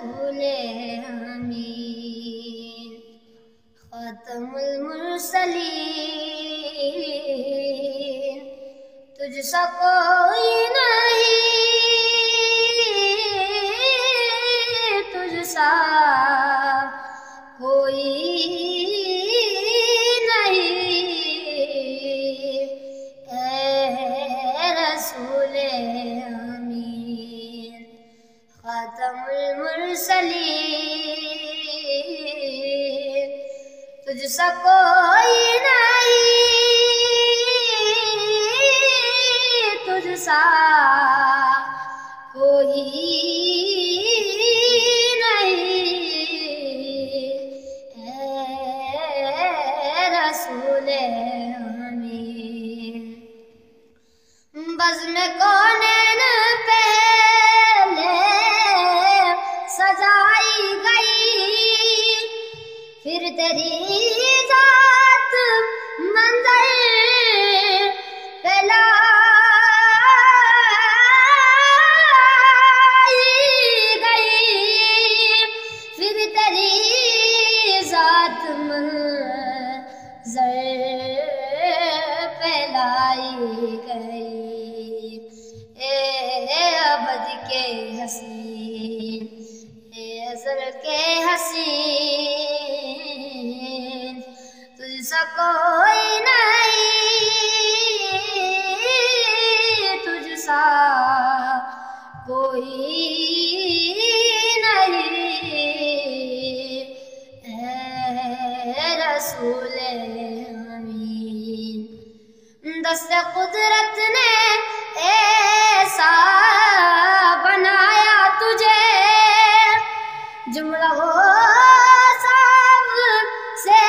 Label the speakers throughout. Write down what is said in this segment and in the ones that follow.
Speaker 1: رسول امین، خاتم المرسلین، تجھ سا کوئی نہیں، تجھ سا کوئی نہیں، اے رسول امین، خاتم المرسلین، تجھ سا کوئی نہیں، تجھ سا کوئی نہیں، اے رسول امین۔ بزم کونین پہلے سجائی گئی، پھر تیری ذات منظر پہ لائی گئی، پھر تیری ذات منظر پہ لائی گئی، اے ابد کے حسین، اے ازل کے حسین، تجھ سا کوئی نہیں، تجھ سا کوئی نہیں، اے رسول امین۔ دست قدرت نے ایسا بنایا تجھے، جملہ وہ سب سے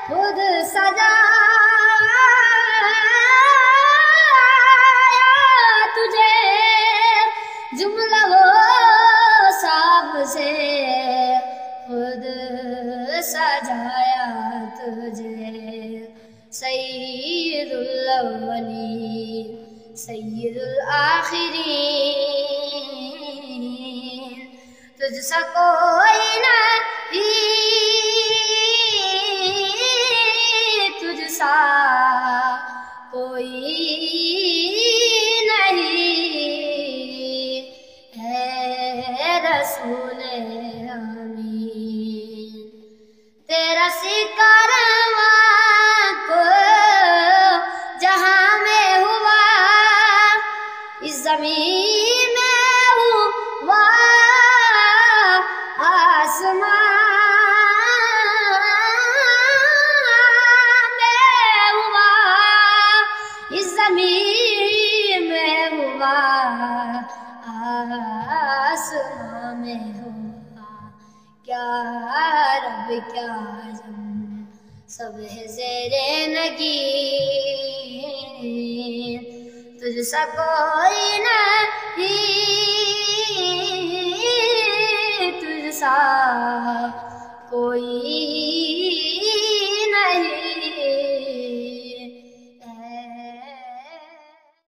Speaker 1: خود سجایا تجھے، جملہ وہ سب سے خود سجایا تجھے، سید الاولین سید الآخرین، تجھ سا کوئی نہیں، تجھ سا کوئی نہیں، اے رسول امین۔ تیرا کارواں کو جہاں میں ہوا، اس زمین میں ہوا، آسمان میں ہوا، اس زمین میں ہوا، آسمان میں ہوا، کیا رب کیا جم سب ہے زیر نگین، تجھ سا کوئی نہیں، تجھ سا کوئی